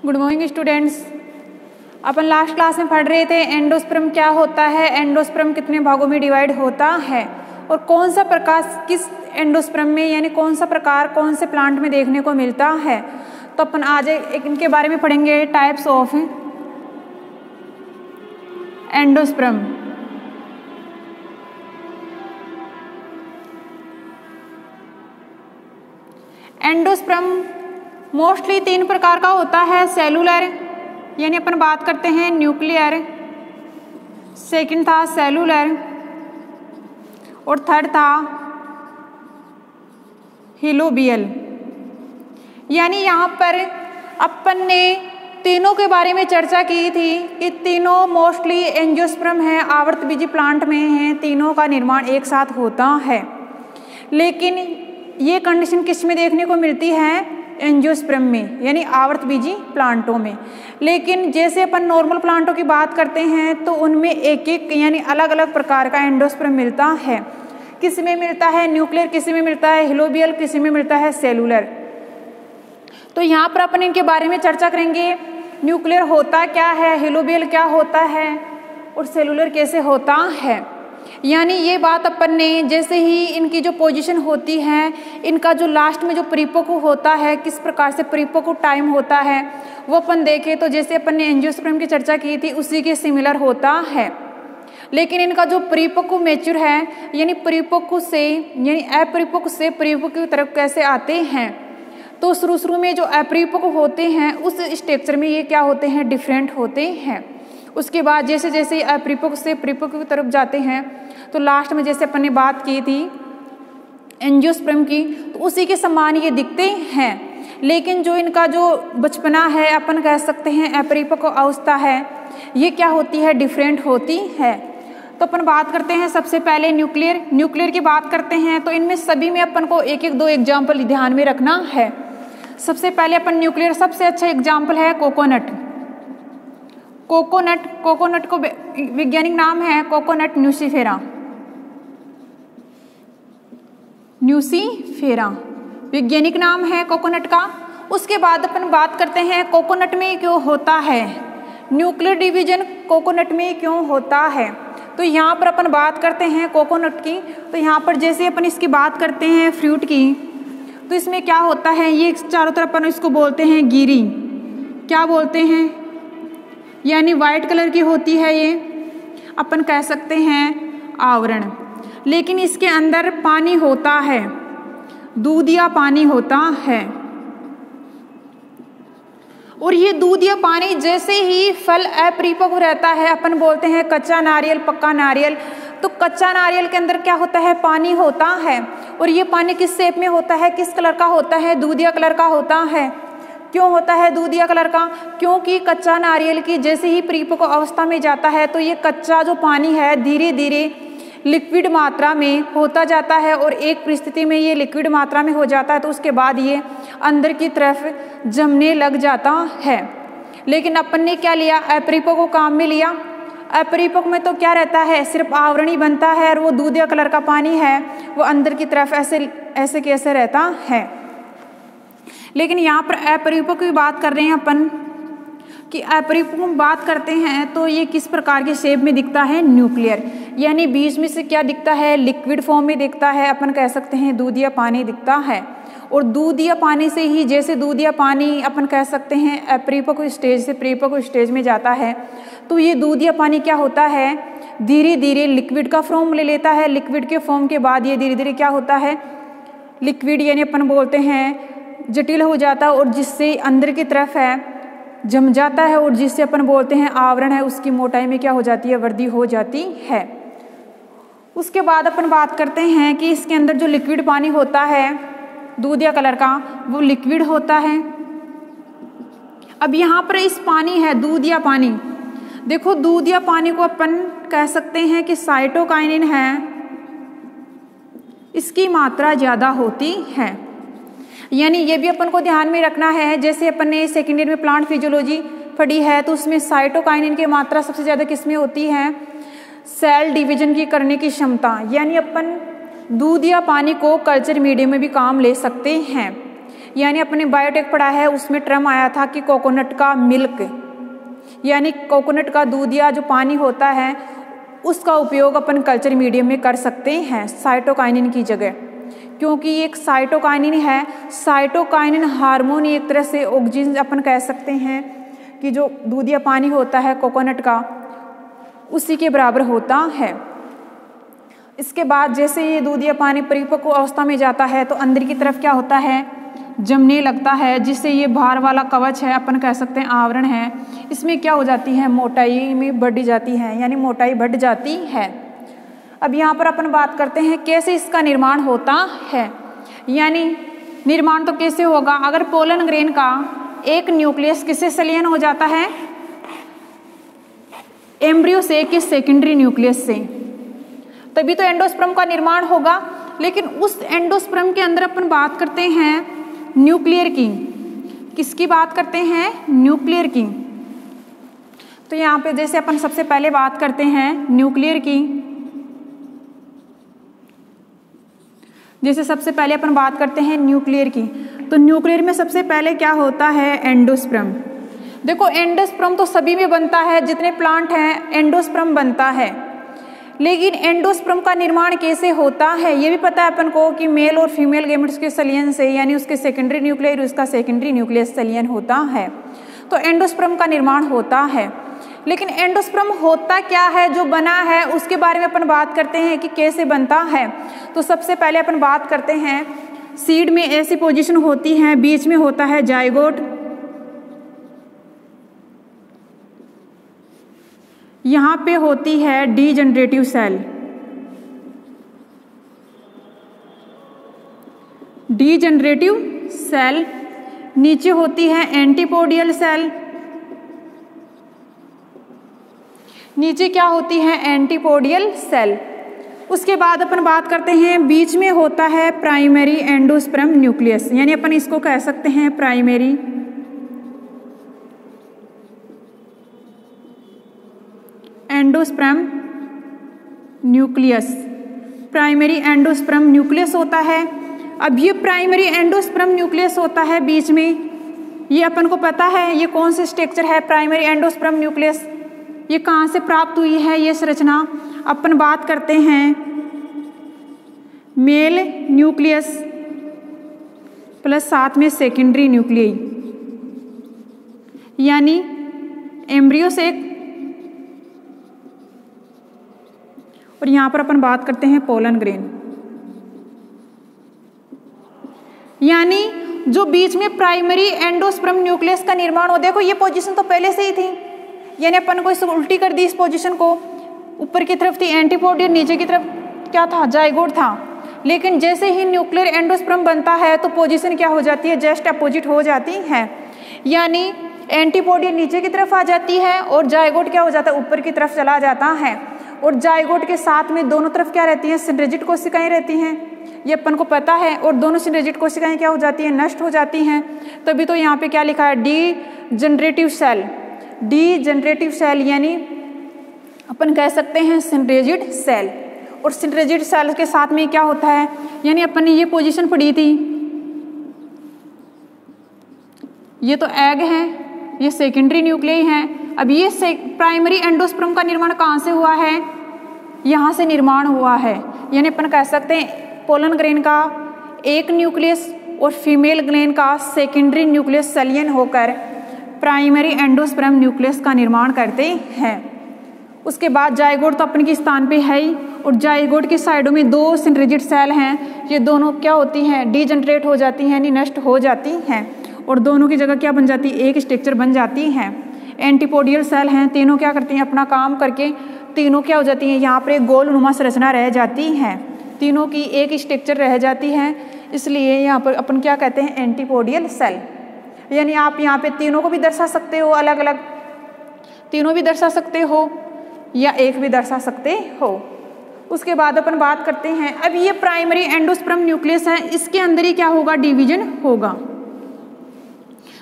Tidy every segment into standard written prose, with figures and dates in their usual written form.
Good morning students. अपन last class में पढ़ रहे थे एंडोस्पर्म क्या होता है, एंडोस्पर्म कितने भागों में डिवाइड होता है और कौन सा प्रकार किस एंडोस्पर्म में यानी कौन सा प्रकार कौन से प्लांट में देखने को मिलता है। तो अपन आज एक इनके बारे में पढ़ेंगे, types of endosperm. Endosperm mostly 3 प्रकार का होता है, सेलुलर यानी अपन बात करते हैं न्यूक्लियर, सेकंड था सेलुलर और थर्ड था हिलोबियल। यानी यहाँ पर अपन ने तीनों के बारे में चर्चा की थी कि तीनों मोस्टली एंजियोस्पर्म है, आवर्तबीजी प्लांट में हैं, तीनों का निर्माण एक साथ होता है। लेकिन ये कंडीशन किस में देखने को मिलती है, एंजियोस्पर्म में यानी आवर्तबीजी प्लांटों में। लेकिन जैसे अपन नॉर्मल प्लांटों की बात करते हैं तो उनमें एक एक यानी अलग अलग प्रकार का एंडोस्पर्म मिलता है। किसी में मिलता है न्यूक्लियर, किसी में मिलता है हिलोबियल, किसी में मिलता है सेलुलर। तो यहाँ पर अपन इनके बारे में चर्चा करेंगे, न्यूक्लियर होता क्या है, हिलोबियल क्या होता है और सेलुलर कैसे होता है। यानी ये बात अपन ने जैसे ही इनकी जो पोजीशन होती है, इनका जो लास्ट में जो परिपक्व होता है, किस प्रकार से परिपक्व टाइम होता है वो अपन देखें तो जैसे अपन ने एंजियोस्पर्म की चर्चा की थी उसी के सिमिलर होता है। लेकिन इनका जो परिपक्व मेच्योर है यानी परिपक्व से यानी अपरिपक्व से परिपक्व की तरफ कैसे आते हैं, तो शुरू में जो अपरिपक्व होते हैं उस स्ट्रक्चर में ये क्या होते हैं, डिफरेंट होते हैं। उसके बाद जैसे जैसे अपरिपक्व से परिपक्व की तरफ जाते हैं तो लास्ट में जैसे अपन ने बात की थी एंजियोस्पर्म की, तो उसी के समान ये दिखते हैं। लेकिन जो इनका जो बचपना है, अपन कह सकते हैं अपरिपक्व अवस्था है, ये क्या होती है, डिफरेंट होती है। तो अपन बात करते हैं सबसे पहले न्यूक्लियर की बात करते हैं तो इनमें सभी में अपन को एक एक दो एग्जाम्पल ध्यान में रखना है। सबसे पहले अपन न्यूक्लियर सबसे अच्छा एग्जाम्पल है कोकोनट। कोकोनट को वैज्ञानिक नाम है कोकोनट न्यूसीफेरा वैज्ञानिक नाम है कोकोनट का। उसके बाद अपन बात करते हैं कोकोनट में क्यों होता है, न्यूक्लियर डिवीजन कोकोनट में क्यों होता है। तो यहाँ पर अपन बात करते हैं कोकोनट की, तो यहाँ पर जैसे अपन इसकी बात करते हैं फ्रूट की, तो इसमें क्या होता है, ये चारों तरफ अपन इसको बोलते हैं गिरी, क्या बोलते हैं, यानी वाइट कलर की होती है, ये अपन कह सकते हैं आवरण। लेकिन इसके अंदर पानी होता है, दूध या पानी होता है। और ये दूध या पानी जैसे ही फल अपरिपक्व रहता है, अपन बोलते हैं कच्चा नारियल पक्का नारियल, तो कच्चा नारियल के अंदर क्या होता है, पानी होता है। और ये पानी किस शेप में होता है, किस कलर का होता है, दूधिया कलर का होता है। क्यों होता है दूधिया कलर का, क्योंकि कच्चा नारियल की जैसे ही परिपक्व अवस्था में जाता है तो ये कच्चा जो पानी है धीरे धीरे लिक्विड मात्रा में होता जाता है और एक परिस्थिति में ये लिक्विड मात्रा में हो जाता है तो उसके बाद ये अंदर की तरफ जमने लग जाता है। लेकिन अपन ने क्या लिया, अपरिपक्व को काम में लिया। अपरिपक्व में तो क्या रहता है, सिर्फ आवरण ही बनता है और वो दूधिया कलर का पानी है वो अंदर की तरफ ऐसे कैसे रहता है। लेकिन यहाँ पर अपरिपक्व की बात कर रहे हैं अपन कि अपरिपक्व में बात करते हैं तो ये किस प्रकार के शेप में दिखता है, न्यूक्लियर, यानी बीच में से क्या दिखता है, लिक्विड फॉर्म में दिखता है, अपन कह सकते हैं दूध या पानी दिखता है। और दूध या पानी से ही जैसे दूध या पानी अपन कह सकते हैं अपरिपक्व स्टेज से परिपक्व स्टेज में जाता है तो ये दूध या पानी क्या होता है, धीरे धीरे लिक्विड का फॉर्म ले लेता है। लिक्विड के फॉर्म के बाद ये धीरे धीरे क्या होता है, लिक्विड यानी अपन बोलते हैं जटिल हो जाता है और जिससे अंदर की तरफ है जम जाता है और जिससे अपन बोलते हैं आवरण है, उसकी मोटाई में क्या हो जाती है, वृद्धि हो जाती है। उसके बाद अपन बात करते हैं कि इसके अंदर जो लिक्विड पानी होता है दूधिया कलर का वो लिक्विड होता है। अब यहाँ पर इस पानी है दूध या पानी, देखो दूध या पानी को अपन कह सकते हैं कि साइटोकाइनिन है, इसकी मात्रा ज़्यादा होती है। यानी ये भी अपन को ध्यान में रखना है, जैसे अपन ने सेकेंड ईयर में प्लांट फिजियोलॉजी पढ़ी है तो उसमें साइटोकाइनिन की मात्रा सबसे ज़्यादा किसमें होती है, सेल डिवीजन की करने की क्षमता। यानी अपन दूध या पानी को कल्चर मीडियम में भी काम ले सकते हैं। यानी अपने बायोटेक पढ़ा है, उसमें टर्म आया था कि कोकोनट का मिल्क, यानी कोकोनट का दूध या जो पानी होता है उसका उपयोग अपन कल्चर मीडियम में कर सकते हैं साइटोकाइनिन की जगह, क्योंकि ये एक साइटोकाइनिन है। साइटोकाइनिन हार्मोन एक तरह से ऑक्सीजन अपन कह सकते हैं कि जो दूध या पानी होता है कोकोनट का उसी के बराबर होता है। इसके बाद जैसे ये दूध या पानी परिपक्व अवस्था में जाता है तो अंदर की तरफ क्या होता है, जमने लगता है, जिससे ये बाहर वाला कवच है अपन कह सकते हैं आवरण है, इसमें क्या हो जाती है, मोटाई में बढ़ जाती है, यानी मोटाई बढ़ जाती है। अब यहाँ पर अपन बात करते हैं कैसे इसका निर्माण होता है, यानी निर्माण तो कैसे होगा, अगर पोलन ग्रेन का एक न्यूक्लियस किससे संलयन हो जाता है, एम्ब्रियो से कि सेकेंडरी न्यूक्लियस से, तभी तो एंडोस्पर्म का निर्माण होगा। लेकिन उस एंडोस्पर्म के अंदर अपन बात करते हैं न्यूक्लियर की, किसकी बात करते हैं, न्यूक्लियर की। तो यहाँ पे जैसे अपन सबसे पहले बात करते हैं न्यूक्लियर की, जैसे सबसे पहले अपन बात करते हैं न्यूक्लियर की, तो न्यूक्लियर में सबसे पहले क्या होता है, एंडोस्पर्म। देखो एंडोस्पर्म तो सभी में बनता है, जितने प्लांट हैं एंडोस्पर्म बनता है, लेकिन एंडोस्पर्म का निर्माण कैसे होता है ये भी पता है अपन को कि मेल और फीमेल गैमेट्स के संलयन से, यानी उसके सेकेंडरी न्यूक्लियर उसका सेकेंडरी न्यूक्लियस संलयन होता है, तो एंडोस्पर्म का निर्माण होता है। लेकिन एंडोस्पर्म होता क्या है, जो बना है उसके बारे में अपन बात करते हैं कि कैसे बनता है। तो सबसे पहले अपन बात करते हैं सीड में ऐसी पोजीशन होती है, बीच में होता है जाइगोट, यहाँ पे होती है डीजनरेटिव सेल, डीजनरेटिव सेल, नीचे होती है एंटीपोडियल सेल, नीचे क्या होती है, एंटीपोडियल सेल। उसके बाद अपन बात करते हैं बीच में होता है प्राइमरी एंडोस्पर्म न्यूक्लियस, यानी अपन इसको कह सकते हैं primary endosperm nucleus, primary endosperm nucleus होता है। अब ये प्राइमरी एंडोस्पर्म न्यूक्लियस होता है बीच में, ये अपन को पता है ये कौन से स्ट्रक्चर है प्राइमरी एंडोस्पर्म न्यूक्लियस, ये कहाँ से प्राप्त हुई है ये संरचना। अपन बात करते हैं मेल न्यूक्लियस प्लस साथ में सेकेंडरी न्यूक्लियई, यानी एम्ब्रियो से, और यहाँ पर अपन बात करते हैं पोलन ग्रेन, यानी जो बीच में प्राइमरी एंडोस्पर्म न्यूक्लियस का निर्माण हो। देखो ये पोजीशन तो पहले से ही थी, यानी अपन को इस उल्टी कर दी इस पोजीशन को, ऊपर की तरफ थी एंटीपोडियल, नीचे की तरफ क्या था, जाइगोट था। लेकिन जैसे ही न्यूक्लियर एंडोस्पर्म बनता है तो पोजीशन क्या हो जाती है, जस्ट अपोजिट हो जाती है, यानी एंटीपोडियल नीचे की तरफ आ जाती है और जाइगोट क्या हो जाता है, ऊपर की तरफ चला जाता है। और जाइगोट के साथ में दोनों तरफ क्या रहती हैं, सिनर्जिड कोशिकाएं रहती हैं, ये अपन को पता है। और दोनों सिनर्जिड कोशिकाएं क्या हो जाती हैं, नष्ट हो जाती हैं। तभी तो यहाँ पे क्या लिखा है, degenerative cell, degenerative cell, यानी अपन कह सकते हैं सिनर्जिड सेल। और सिनर्जिड सेल के साथ में क्या होता है, यानी अपन ने ये पोजीशन पढ़ी थी, ये तो एग है, ये सेकेंडरी न्यूक्लियई है। अब ये प्राइमरी एंडोस्पर्म का निर्माण कहाँ से हुआ है, यहाँ से निर्माण हुआ है, यानी अपन कह सकते हैं पोलन ग्रेन का एक न्यूक्लियस और फीमेल ग्रेन का सेकेंडरी न्यूक्लियस संलयन होकर प्राइमरी एंडोस्पर्म न्यूक्लियस का निर्माण करते हैं। उसके बाद जाइगोट तो अपन के स्थान पे है ही, और जाइगोट की साइडों में दो सिनर्जिड सेल हैं, ये दोनों क्या होती हैं, डीजनरेट हो जाती हैं, यानी नष्ट हो जाती हैं, और दोनों की जगह क्या बन जाती है, एक स्ट्रक्चर बन जाती हैं। एंटीपोडियल सेल हैं, तीनों क्या करती हैं, अपना काम करके तीनों क्या हो जाती हैं, यहाँ पर एक गोल नुमा संरचना रह जाती हैं, तीनों की एक स्ट्रक्चर रह जाती है, इसलिए यहाँ पर अपन क्या कहते हैं, एंटीपोडियल सेल। यानी आप यहाँ पे तीनों को भी दर्शा सकते हो, अलग अलग तीनों भी दर्शा सकते हो या एक भी दर्शा सकते हो। उसके बाद अपन बात करते हैं, अब ये प्राइमरी एंडोस्पर्म न्यूक्लियस है, इसके अंदर ही क्या होगा, डिवीजन होगा।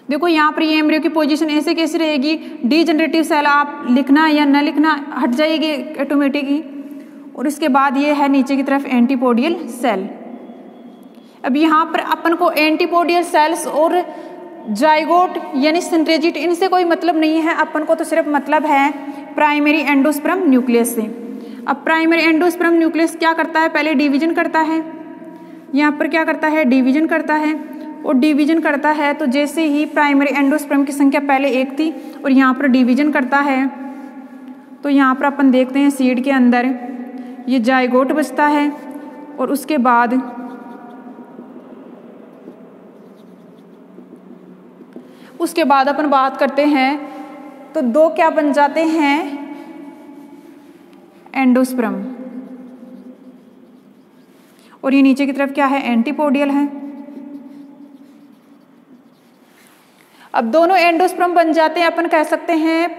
देखो यहाँ पर ये एम्ब्रियो की पोजीशन ऐसे कैसी रहेगी, डीजनरेटिव सेल, आप लिखना या न लिखना हट जाएगी ऑटोमेटिकली। और इसके बाद ये है नीचे की तरफ एंटीपोडियल सेल। अब यहाँ पर अपन को एंटीपोडियल सेल्स और जाइगोट यानी सिंट्रेजिट इनसे कोई मतलब नहीं है, अपन को तो सिर्फ मतलब है प्राइमरी एंडोस्पर्म न्यूक्लियस से। अब प्राइमरी एंडोस्पर्म न्यूक्लियस क्या करता है, पहले डिवीजन करता है, यहाँ पर क्या करता है डिवीजन करता है, और डिवीजन करता है तो जैसे ही प्राइमरी एंडोस्पर्म की संख्या पहले 1 थी और यहाँ पर डिवीजन करता है तो यहाँ पर अपन देखते हैं सीड के अंदर ये जाइगोट बचता है, और उसके बाद अपन बात करते हैं तो 2 क्या बन जाते हैं एंडोस्पर्म, और ये नीचे की तरफ क्या है एंटीपोडियल है। अब दोनों एंडोस्पर्म बन जाते हैं, अपन कह सकते हैं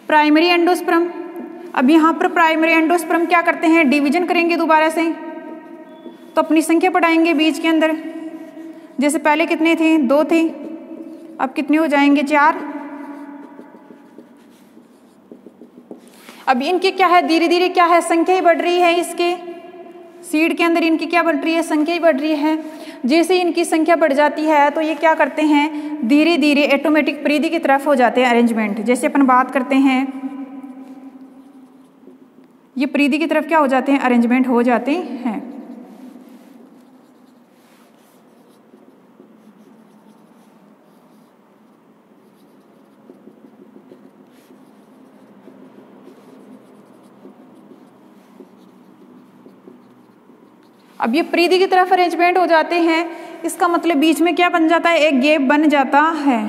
प्राइमरी एंडोस्पर्म। अब यहाँ पर प्राइमरी एंडोस्पर्म क्या करते हैं डिवीजन करेंगे दोबारा से, तो अपनी संख्या बढ़ाएंगे बीच के अंदर, जैसे पहले कितने थे 2 थे, अब कितने हो जाएंगे 4। अब इनकी क्या है धीरे धीरे क्या है संख्या ही बढ़ रही है, इसके सीड के अंदर इनकी क्या बढ़ रही है संख्या ही बढ़ रही है। जैसे इनकी संख्या बढ़ जाती है तो ये क्या करते हैं धीरे धीरे ऑटोमेटिक परिधि की तरफ हो जाते हैं अरेंजमेंट। जैसे अपन बात करते हैं ये परिधि की तरफ क्या हो जाते हैं अरेंजमेंट हो जाते हैं। अब ये परिधि की तरफ अरेंजमेंट हो जाते हैं, इसका मतलब बीच में क्या बन जाता है एक गैप बन जाता है।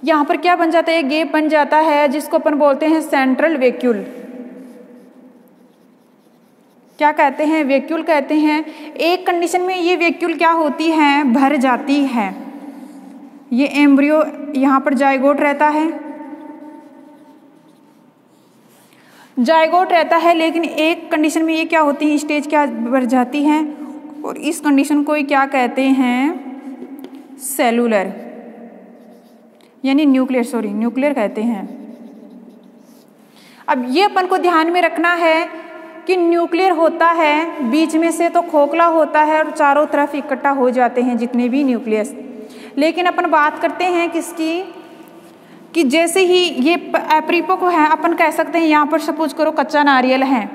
यहाँ पर क्या बन जाता है एक गैप बन जाता है जिसको अपन बोलते हैं सेंट्रल वैक्यूल। क्या कहते हैं वैक्यूल कहते हैं। एक कंडीशन में ये वैक्यूल क्या होती है भर जाती है। ये एम्ब्रियो यहाँ पर जाइगोट रहता है, जाइगोट रहता है, लेकिन एक कंडीशन में ये क्या होती है स्टेज क्या बढ़ जाती है, और इस कंडीशन को क्या कहते हैं सेलुलर यानी न्यूक्लियर कहते हैं। अब ये अपन को ध्यान में रखना है कि न्यूक्लियर होता है बीच में से तो खोखला होता है और चारों तरफ इकट्ठा हो जाते हैं जितने भी न्यूक्लियस। लेकिन अपन बात करते हैं किसकी कि जैसे ही ये परिपक्व है अपन कह सकते हैं यहाँ पर सपोज करो कच्चा नारियल है,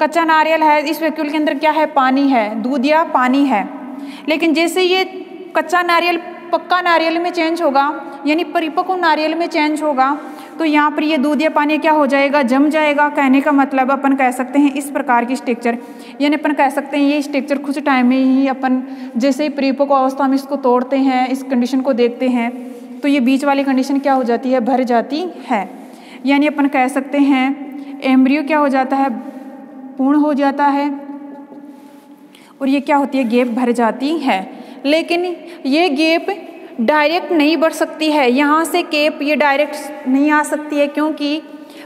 कच्चा नारियल है, इस वैक्यूल के अंदर क्या है पानी है, दूध या पानी है। लेकिन जैसे ये कच्चा नारियल पक्का नारियल में चेंज होगा यानी परिपक्व नारियल में चेंज होगा तो यहाँ पर ये दूध या पानी क्या हो जाएगा जम जाएगा। कहने का मतलब अपन कह सकते हैं इस प्रकार की स्ट्रक्चर यानी अपन कह सकते हैं ये स्ट्रक्चर कुछ टाइम में ही अपन जैसे ही परिपक्व अवस्था में इसको तोड़ते हैं इस कंडीशन को देखते हैं तो ये बीच वाली कंडीशन क्या हो जाती है भर जाती है। यानी अपन कह सकते हैं एम्ब्रियो क्या हो जाता है पूर्ण हो जाता है और ये क्या होती है गैप भर जाती है। लेकिन ये गैप डायरेक्ट नहीं बढ़ सकती है, यहाँ से गैप ये डायरेक्ट नहीं आ सकती है क्योंकि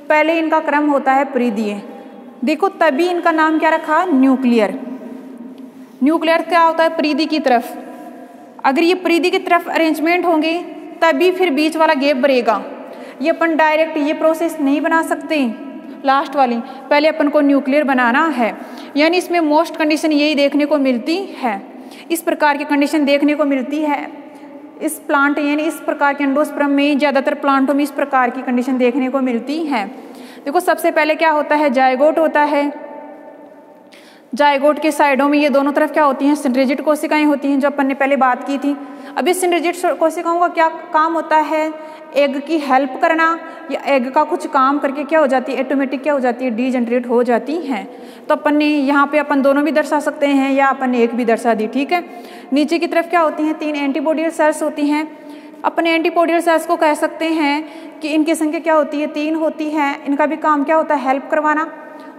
पहले इनका क्रम होता है परिधीय। देखो तभी इनका नाम क्या रखा न्यूक्लियर। न्यूक्लियर क्या होता है परिधि की तरफ, अगर ये परिधि की तरफ अरेंजमेंट होंगे तभी फिर बीच वाला गैप बढ़ेगा। ये अपन डायरेक्ट ये प्रोसेस नहीं बना सकते लास्ट वाली, पहले अपन को न्यूक्लियर बनाना है। यानी इसमें मोस्ट कंडीशन यही देखने को मिलती है, इस प्रकार की कंडीशन देखने को मिलती है इस प्लांट यानी इस प्रकार के एंडोस्पर्म में। ज़्यादातर प्लांटों में इस प्रकार की कंडीशन देखने को मिलती है। देखो सबसे पहले क्या होता है जाइगोट होता है, जाइगोट के साइडों में ये दोनों तरफ क्या होती हैं सिंड्रेजिट कोशिकाएं होती हैं जो अपन ने पहले बात की थी। अब इस सिंड्रेजिट कोशिकाओं का क्या काम होता है एग की हेल्प करना या एग का कुछ काम करके क्या हो जाती है ऑटोमेटिक क्या हो जाती है डीजनरेट हो जाती हैं। तो अपन ने यहाँ पे अपन दोनों भी दर्शा सकते हैं या अपन ने एक भी दर्शा दी, ठीक है। नीचे की तरफ क्या होती हैं 3 एंटीपोडियल सेल्स होती हैं। अपन एंटीपोडियल सेल्स को कह सकते हैं कि इनकी संख्या क्या होती है 3 होती है। इनका भी काम क्या होता है हेल्प करवाना,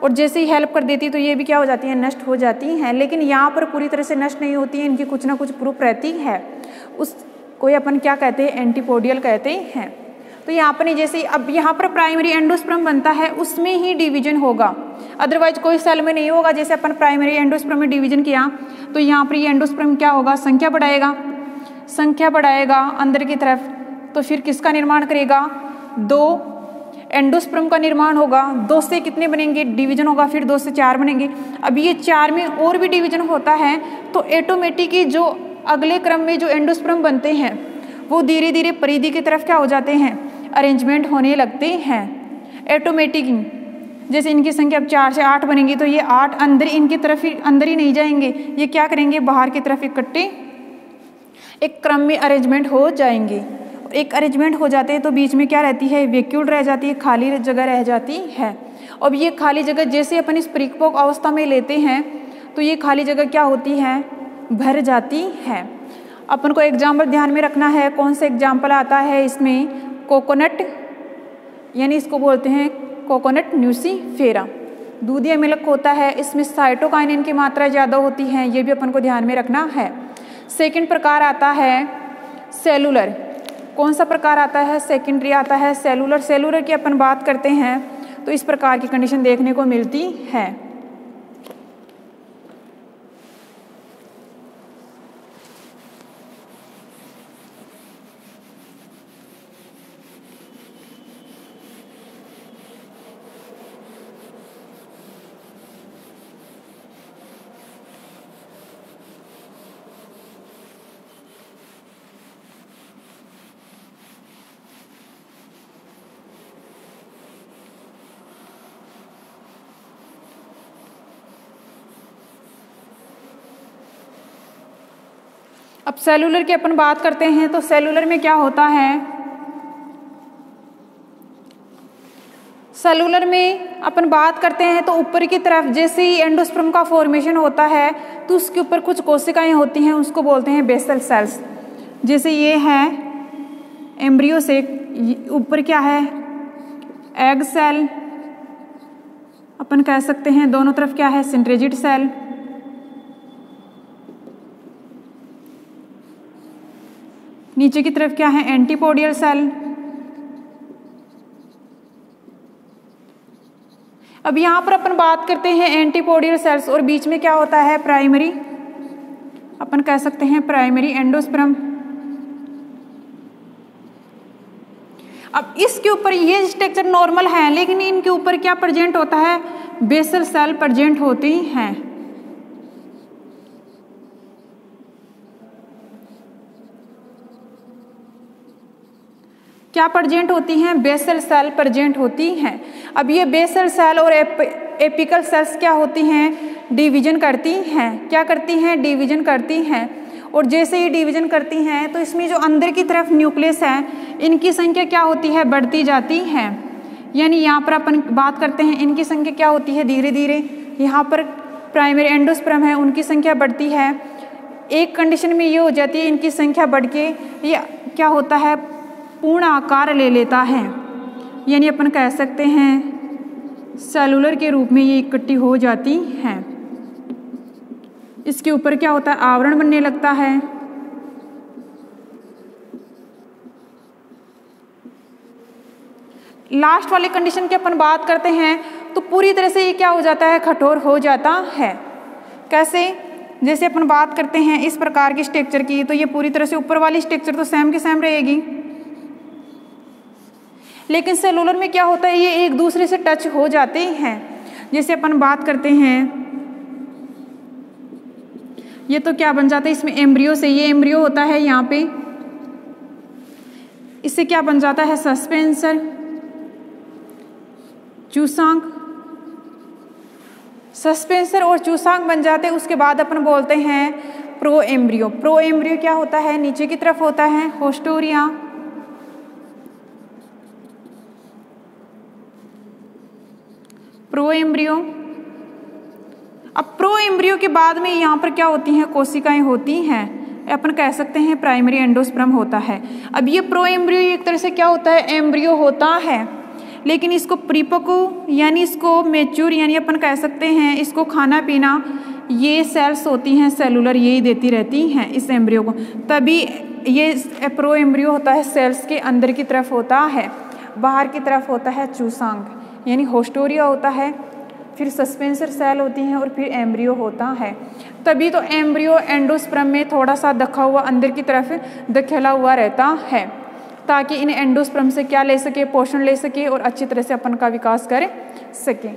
और जैसे ही हेल्प कर देती तो ये भी क्या हो जाती है नष्ट हो जाती हैं। लेकिन यहाँ पर पूरी तरह से नष्ट नहीं होती है, इनकी कुछ ना कुछ प्रूफ रहती है, उस कोई अपन क्या कहते हैं एंटीपोडियल कहते हैं। तो यहाँ पर जैसे अब यहाँ पर प्राइमरी एंडोस्पर्म बनता है उसमें ही डिवीजन होगा, अदरवाइज कोई सेल में नहीं होगा। जैसे अपन प्राइमरी एंडोस्पर्म में डिवीजन किया तो यहाँ पर ये एंडोस्पर्म क्या होगा संख्या बढ़ाएगा अंदर की तरफ, तो फिर किसका निर्माण करेगा 2 एंडोस्पर्म का निर्माण होगा, 2 से कितने बनेंगे, डिवीजन होगा, फिर 2 से 4 बनेंगे। अब ये 4 में और भी डिवीजन होता है तो ऑटोमेटिकली जो अगले क्रम में जो एंडोस्पर्म बनते हैं वो धीरे धीरे परिधि की तरफ क्या हो जाते हैं, अरेंजमेंट होने लगते हैं ऑटोमेटिकली। जैसे इनकी संख्या अब 4 से 8 बनेंगी तो ये 8 अंदर इनकी तरफ ही अंदर ही नहीं जाएंगे, ये क्या करेंगे, बाहर की तरफ इकट्ठे एक क्रम में अरेंजमेंट हो जाएंगे। एक अरेंजमेंट हो जाते हैं तो बीच में क्या रहती है, वैक्यूल रह जाती है, खाली जगह रह जाती है। अब ये खाली जगह जैसे अपन इस परिपक्व अवस्था में लेते हैं तो ये खाली जगह क्या होती है, भर जाती है। अपन को एग्जाम्पल ध्यान में रखना है, कौन सा एग्जाम्पल आता है इसमें, कोकोनट, यानी इसको बोलते हैं कोकोनट न्यूसीफेरा, दूधिया मिल्क होता है, इसमें साइटोकाइनिन की मात्रा ज़्यादा होती है, ये भी अपन को ध्यान में रखना है। सेकंड प्रकार आता है सेलुलर, कौन सा प्रकार आता है, सेकेंडरी आता है सेलुलर। सेलुलर की अपन बात करते हैं तो इस प्रकार की कंडीशन देखने को मिलती है। अब सेलुलर की अपन बात करते हैं तो सेलुलर में क्या होता है, सेलुलर में अपन बात करते हैं तो ऊपर की तरफ जैसे ही एंडोस्पर्म का फॉर्मेशन होता है तो उसके ऊपर कुछ कोशिकाएं होती हैं, उसको बोलते हैं बेसल सेल्स। जैसे ये है एम्ब्रियो से ऊपर क्या है, एग सेल, अपन कह सकते हैं दोनों तरफ क्या है, सिंट्रेजिड सेल। नीचे की तरफ क्या है, एंटीपोडियल सेल। अब यहां पर अपन बात करते हैं एंटीपोडियल सेल्स और बीच में क्या होता है, प्राइमरी, अपन कह सकते हैं प्राइमरी एंडोस्पर्म। अब इसके ऊपर ये स्ट्रक्चर नॉर्मल है लेकिन इनके ऊपर क्या प्रेजेंट होता है, बेसल सेल प्रेजेंट होती हैं। क्या प्रेजेंट होती हैं, बेसल सेल प्रेजेंट होती हैं। अब ये बेसल सेल और एपिकल सेल्स क्या होती हैं, डिवीजन करती हैं। क्या करती हैं, डिवीजन करती हैं। और जैसे ही डिवीजन करती हैं तो इसमें जो अंदर की तरफ न्यूक्लियस है इनकी संख्या क्या होती है, बढ़ती जाती है। यानी यहाँ पर अपन बात करते हैं इनकी संख्या क्या होती है, धीरे धीरे यहाँ पर प्राइमरी एंडोस्पर्म है उनकी संख्या बढ़ती है। एक कंडीशन में ये हो जाती है इनकी संख्या बढ़ के ये क्या होता है, पूर्ण आकार ले लेता है, यानी अपन कह सकते हैं सेलुलर के रूप में ये इकट्ठी हो जाती हैं। इसके ऊपर क्या होता है, आवरण बनने लगता है। लास्ट वाले कंडीशन की अपन बात करते हैं तो पूरी तरह से ये क्या हो जाता है, कठोर हो जाता है। कैसे, जैसे अपन बात करते हैं इस प्रकार की स्ट्रक्चर की तो ये पूरी तरह से ऊपर वाली स्ट्रक्चर तो सेम के सेम रहेगी, लेकिन सेलुलर में क्या होता है ये एक दूसरे से टच हो जाते हैं। जैसे अपन बात करते हैं ये तो क्या बन जाता है, इसमें एम्ब्रियो से, ये एम्ब्रियो होता है यहाँ पे, इससे क्या बन जाता है, सस्पेंसर, चूसांग। सस्पेंसर और चूसांग बन जाते हैं। उसके बाद अपन बोलते हैं प्रो एम्ब्रियो। प्रो एम्ब्रियो क्या होता है, नीचे की तरफ होता है होस्टोरिया। Pro embryo. अब प्रो एम्ब्रियो के बाद में यहाँ पर क्या होती हैं, कोशिकाएं होती हैं, अपन कह सकते हैं प्राइमरी एंडोस्पर्म होता है। अब ये प्रो एम्ब्रियो एक तरह से क्या होता है, एम्ब्रियो होता है, लेकिन इसको परिपक्व यानी इसको मैच्योर यानी अपन कह सकते हैं इसको खाना पीना ये सेल्स होती हैं सेलुलर, यही देती रहती हैं इस एम्ब्रियो को। तभी ये प्रो एम्ब्रियो होता है सेल्स के अंदर की तरफ होता है, बाहर की तरफ होता है चूसांग यानी होस्टोरिया होता है, फिर सस्पेंसर सेल होती हैं और फिर एम्ब्रियो होता है। तभी तो एम्ब्रियो एंडोस्पर्म में थोड़ा सा दखा हुआ अंदर की तरफ दखेला हुआ रहता है। ताकि इन एंडोस्पर्म से क्या ले सके, पोषण ले सके और अच्छी तरह से अपन का विकास कर सके।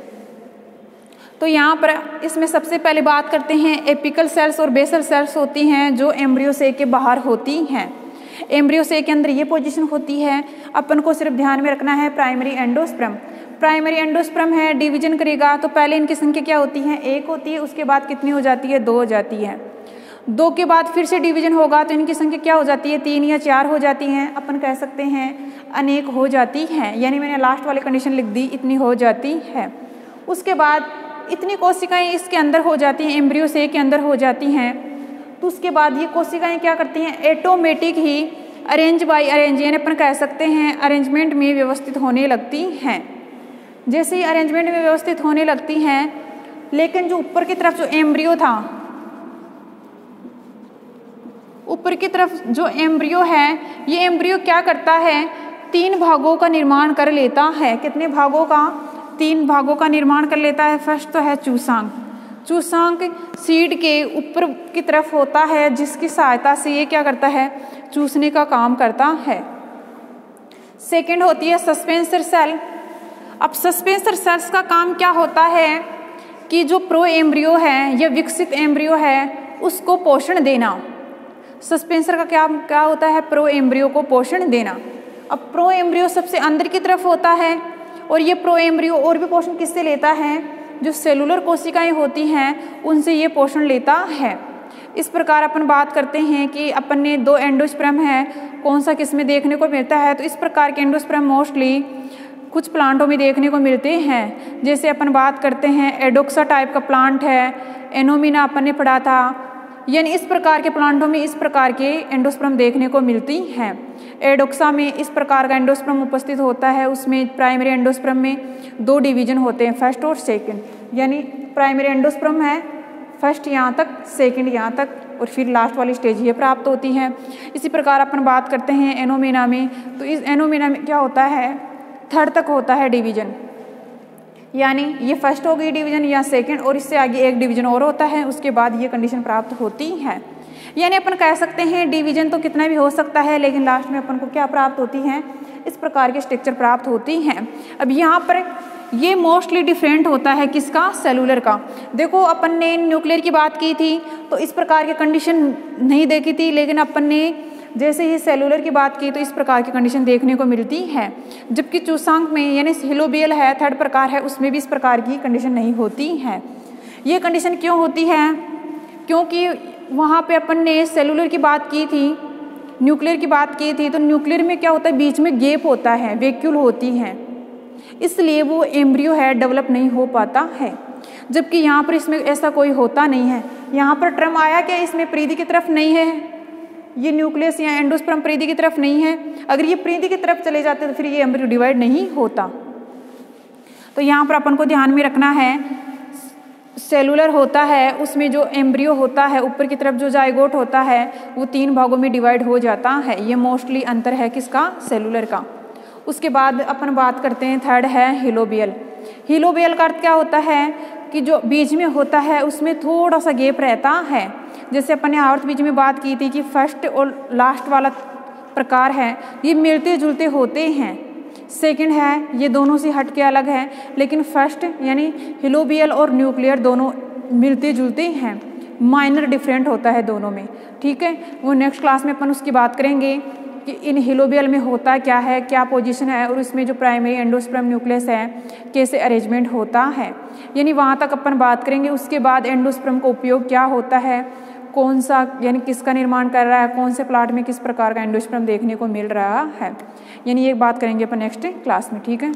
तो यहाँ पर इसमें सबसे पहले बात करते हैं एपिकल सेल्स और बेसल सेल्स होती हैं जो एम्ब्रियो सेक के बाहर होती हैं। एम्ब्रियो सेक के अंदर ये पोजीशन होती है। अपन को सिर्फ ध्यान में रखना है प्राइमरी एंडोस्पर्म। प्राइमरी एंडोस्पर्म है, डिवीजन करेगा तो पहले इनकी संख्या क्या होती है, 1 होती है। उसके बाद कितनी हो जाती है, 2 हो जाती है। 2 के बाद फिर से डिवीजन होगा तो इनकी संख्या क्या हो जाती है, 3 या 4 हो जाती हैं। अपन कह सकते हैं अनेक हो जाती हैं, यानी मैंने लास्ट वाली कंडीशन लिख दी, इतनी हो जाती है। उसके बाद इतनी कोशिकाएं इसके अंदर हो जाती हैं, एम्ब्रियो सेक के अंदर हो जाती हैं। तो उसके बाद ये कोशिकाएं क्या करती हैं, automatic he arrange by arrange, यानी अपन कह सकते हैं अरेंजमेंट में व्यवस्थित होने लगती हैं। जैसे ही अरेंजमेंट में व्यवस्थित होने लगती हैं, लेकिन जो ऊपर की तरफ जो एम्ब्रियो था, ऊपर की तरफ जो एम्ब्रियो है, ये एम्ब्रियो क्या करता है, 3 भागों का निर्माण कर लेता है। कितने भागों का, 3 भागों का निर्माण कर लेता है। फर्स्ट तो है चूसांक। चूसांक सीड के ऊपर की तरफ होता है, जिसकी सहायता से ये क्या करता है, चूसने का काम करता है। सेकंड होती है सस्पेंसर सेल। अब सस्पेंसर सेल्स का काम क्या होता है कि जो प्रो एम्ब्रियो है या विकसित एम्ब्रियो है उसको पोषण देना। सस्पेंसर का क्या होता है, प्रो एम्ब्रियो को पोषण देना। अब प्रो एम्ब्रियो सबसे अंदर की तरफ होता है और ये प्रो एम्ब्रियो और भी पोषण किससे लेता है, जो सेलुलर कोशिकाएं होती हैं उनसे ये पोषण लेता है। इस प्रकार अपन बात करते हैं कि अपन ने 2 एंडोस्पर्म है, कौन सा किस में देखने को मिलता है। तो इस प्रकार के एंडोस्पर्म मोस्टली कुछ प्लांटों में देखने को मिलते हैं। जैसे अपन बात करते हैं एडोक्सा टाइप का प्लांट है, एनोमिना अपन ने पढ़ा था, यानी इस प्रकार के प्लांटों में इस प्रकार के एंडोस्पर्म देखने को मिलती हैं। एडोक्सा में इस प्रकार का एंडोस्पर्म उपस्थित होता है। उसमें प्राइमरी एंडोस्पर्म में 2 डिवीजन होते हैं, फर्स्ट और सेकंड, यानी प्राइमरी एंडोस्पर्म है फर्स्ट यहाँ तक, सेकंड यहाँ तक, और फिर लास्ट वाली स्टेज ये प्राप्त होती है। इसी प्रकार अपन बात करते हैं एनोमिना में, तो इस एनोमिना में क्या होता है, 3rd तक होता है डिवीजन, यानी ये फर्स्ट हो गई डिवीजन या सेकंड, और इससे आगे एक डिवीजन और होता है, उसके बाद ये कंडीशन प्राप्त होती है। यानी अपन कह सकते हैं डिवीजन तो कितना भी हो सकता है, लेकिन लास्ट में अपन को क्या प्राप्त होती है, इस प्रकार के स्ट्रक्चर प्राप्त होती हैं। अब यहाँ पर ये मोस्टली डिफरेंट होता है किसका, सेलुलर का। देखो अपन ने न्यूक्लियर की बात की थी तो इस प्रकार की कंडीशन नहीं देखी थी, लेकिन अपन ने जैसे ही सेलुलर की बात की तो इस प्रकार की कंडीशन देखने को मिलती है। जबकि चूसांक में यानी हिलोबियल है, 3rd प्रकार है, उसमें भी इस प्रकार की कंडीशन नहीं होती है। ये कंडीशन क्यों होती है, क्योंकि वहाँ पे अपन ने सेलुलर की बात की थी, न्यूक्लियर की बात की थी, तो न्यूक्लियर में क्या होता है, बीच में गैप होता है, वैक्यूल होती है, इसलिए वो एम्ब्रियो है डेवलप नहीं हो पाता है। जबकि यहाँ पर इसमें ऐसा कोई होता नहीं है। यहाँ पर टर्म आया क्या, इसमें परिधि की तरफ नहीं है, ये न्यूक्लियस या एंडोस्पर्म परिधि की तरफ नहीं है। अगर ये परिधि की तरफ चले जाते तो फिर ये एम्ब्रियो डिवाइड नहीं होता। तो यहाँ पर अपन को ध्यान में रखना है, सेलुलर होता है उसमें जो एम्ब्रियो होता है ऊपर की तरफ जो जाइगोट होता है वो 3 भागों में डिवाइड हो जाता है। ये मोस्टली अंतर है किसका, सेलुलर का। उसके बाद अपन बात करते हैं 3rd है हिलोबियल। हिलोबियल का अर्थ क्या होता है कि जो बीज में होता है उसमें थोड़ा सा गैप रहता है। जैसे अपन ने आवर्त बीज में बात की थी कि फर्स्ट और लास्ट वाला प्रकार है ये मिलते जुलते होते हैं, सेकंड है ये दोनों से हट के अलग है, लेकिन फर्स्ट यानी हिलोबियल और न्यूक्लियर दोनों मिलते जुलते हैं, माइनर डिफरेंट होता है दोनों में। ठीक है, वो नेक्स्ट क्लास में अपन उसकी बात करेंगे कि इन हिलोबियल में होता क्या है, क्या पोजीशन है, और इसमें जो प्राइमरी एंडोस्पर्म न्यूक्लियस है कैसे अरेंजमेंट होता है, यानी वहाँ तक अपन बात करेंगे। उसके बाद एंडोस्पर्म का उपयोग क्या होता है, कौन सा यानी किसका निर्माण कर रहा है, कौन से प्लांट में किस प्रकार का एंडोस्पर्म देखने को मिल रहा है, यानी ये बात करेंगे अपन नेक्स्ट क्लास में। ठीक है।